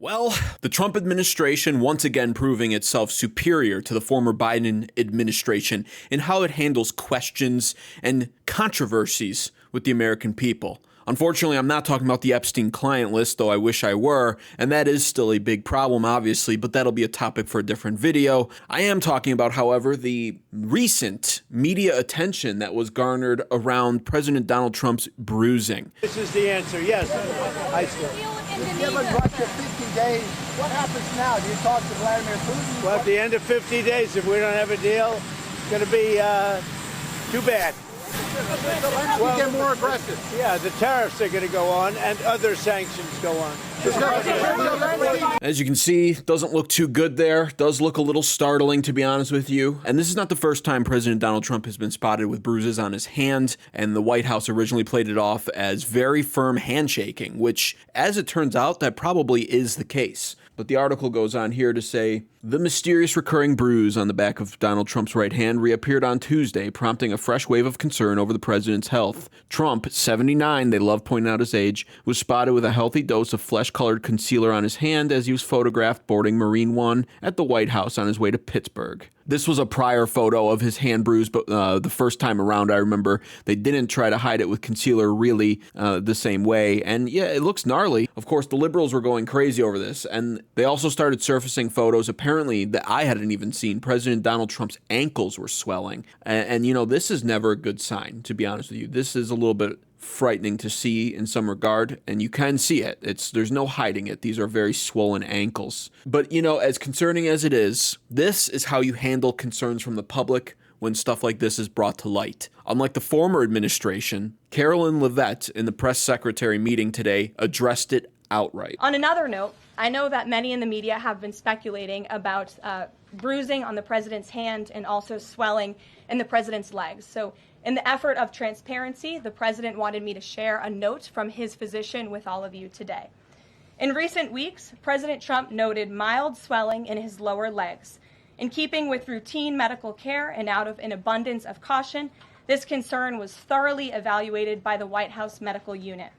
Well, the Trump administration once again proving itself superior to the former Biden administration in how it handles questions and controversies with the American people. Unfortunately, I'm not talking about the Epstein client list, though I wish I were, and that is still a big problem, obviously, but that'll be a topic for a different video. I am talking about, however, the recent media attention that was garnered around President Donald Trump's bruising. This is the answer, yes. I still. Given Russia 50 days, what happens now? Do you talk to Vladimir Putin? Well, at the end of 50 days, if we don't have a deal, it's going to be too bad. Well, get more aggressive. Yeah, the tariffs are going to go on and other sanctions go on. As you can see, doesn't look too good there. Does look a little startling, to be honest with you. And this is not the first time President Donald Trump has been spotted with bruises on his hand, and the White House originally played it off as very firm handshaking, which, as it turns out, that probably is the case. But the article goes on here to say, the mysterious recurring bruise on the back of Donald Trump's right hand reappeared on Tuesday, prompting a fresh wave of concern over the president's health. Trump, 79, they love pointing out his age, was spotted with a healthy dose of flesh-colored concealer on his hand as he was photographed boarding Marine One at the White House on his way to Pittsburgh. This was a prior photo of his hand bruise, but the first time around, I remember they didn't try to hide it with concealer really the same way. And yeah, it looks gnarly. Of course, the liberals were going crazy over this, and they also started surfacing photos, apparently, that I hadn't even seen. President Donald Trump's ankles were swelling. And you know, this is never a good sign, to be honest with you. This is a little bit frightening to see in some regard, and you can see it. There's no hiding it. These are very swollen ankles. But, you know, as concerning as it is, this is how you handle concerns from the public when stuff like this is brought to light. Unlike the former administration, Carolyn Leavitt, in the press secretary meeting today, addressed it outright. On another note, I know that many in the media have been speculating about bruising on the president's hand and also swelling in the president's legs. So in the effort of transparency, the president wanted me to share a note from his physician with all of you today. In recent weeks, President Trump noted mild swelling in his lower legs. In keeping with routine medical care and out of an abundance of caution, this concern was thoroughly evaluated by the White House medical unit.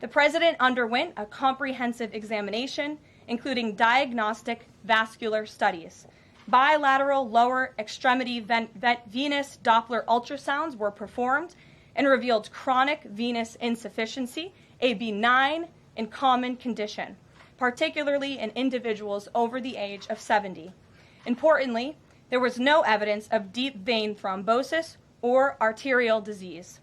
The president underwent a comprehensive examination, including diagnostic vascular studies. Bilateral lower extremity venous Doppler ultrasounds were performed and revealed chronic venous insufficiency, a benign and common condition, particularly in individuals over the age of 70. Importantly, there was no evidence of deep vein thrombosis or arterial disease.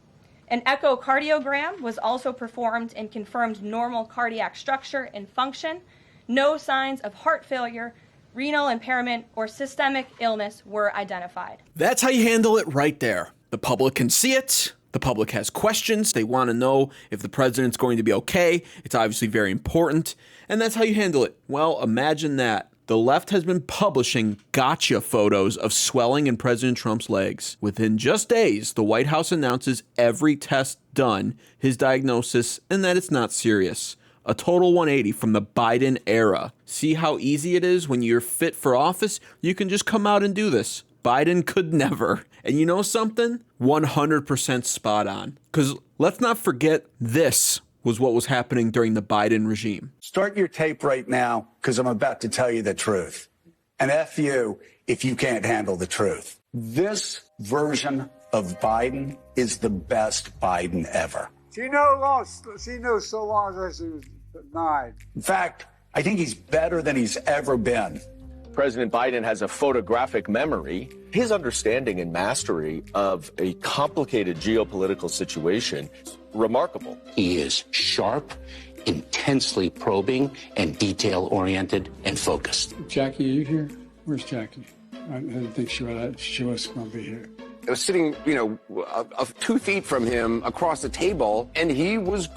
An echocardiogram was also performed and confirmed normal cardiac structure and function. No signs of heart failure, renal impairment, or systemic illness were identified. That's how you handle it right there. The public can see it. The public has questions. They want to know if the president's going to be okay. It's obviously very important. And that's how you handle it. Well, imagine that. The left has been publishing gotcha photos of swelling in President Trump's legs. Within just days, the White House announces every test done, his diagnosis, and that it's not serious. A total 180 from the Biden era. See how easy it is when you're fit for office? You can just come out and do this. Biden could never. And you know something? 100% spot on. Because let's not forget, this was what was happening during the Biden regime. Start your tape right now, because I'm about to tell you the truth. And F you if you can't handle the truth. This version of Biden is the best Biden ever. She knows so long as she was 9. In fact, I think he's better than he's ever been. President Biden has a photographic memory. His understanding and mastery of a complicated geopolitical situation is remarkable. He is sharp, intensely probing, and detail-oriented and focused. Jackie, are you here? Where's Jackie? I didn't think she was going to be here. I was sitting, 2 feet from him across the table, and he was,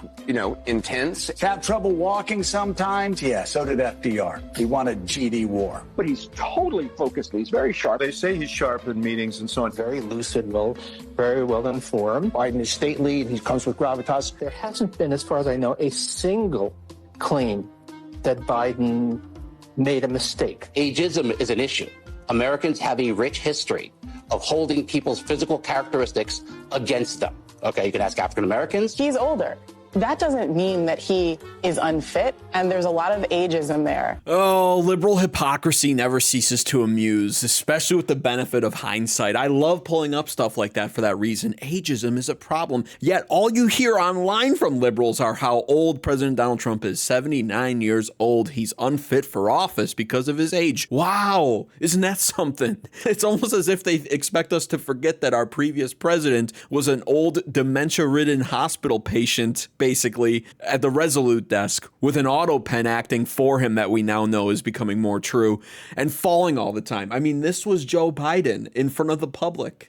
intense. Have trouble walking sometimes? Yeah, so did FDR. He wanted GD war. But he's totally focused. He's very sharp. They say he's sharp in meetings and so on. Very lucid, very well informed. Biden is stately, and he comes with gravitas. There hasn't been, as far as I know, a single claim that Biden made a mistake. Ageism is an issue. Americans have a rich history of holding people's physical characteristics against them. Okay, you can ask African Americans. He's older. that doesn't mean that he is unfit, and there's a lot of ageism there. Oh, liberal hypocrisy never ceases to amuse, especially with the benefit of hindsight. I love pulling up stuff like that for that reason. Ageism is a problem, yet all you hear online from liberals are how old President Donald Trump is. 79 years old. He's unfit for office because of his age. Wow, isn't that something? It's almost as if they expect us to forget that our previous president was an old dementia-ridden hospital patient, basically, at the Resolute desk with an auto pen acting for him that we now know is becoming more true and falling all the time. I mean, this was Joe Biden in front of the public.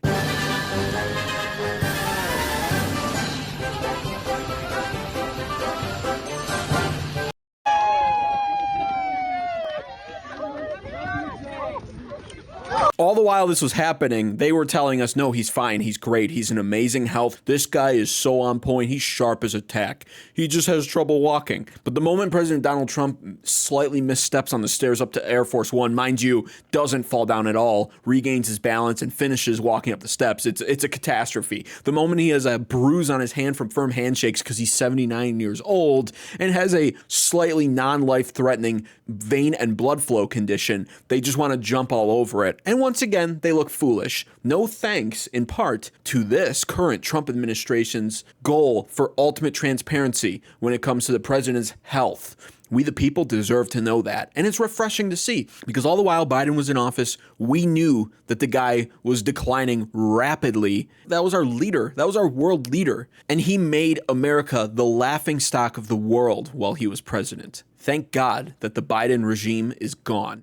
All the while this was happening, they were telling us, no, he's fine, he's great, he's in amazing health, this guy is so on point, he's sharp as a tack, he just has trouble walking. But the moment President Donald Trump slightly missteps on the stairs up to Air Force One, mind you, doesn't fall down at all, regains his balance and finishes walking up the steps, it's a catastrophe. The moment he has a bruise on his hand from firm handshakes because he's 79 years old and has a slightly non-life-threatening vein and blood flow condition, they just want to jump all over it. And once again, they look foolish. No thanks, in part, to this current Trump administration's goal for ultimate transparency when it comes to the president's health. We the people deserve to know that. And it's refreshing to see, because all the while Biden was in office, we knew that the guy was declining rapidly. That was our leader. That was our world leader. And he made America the laughingstock of the world while he was president. Thank God that the Biden regime is gone.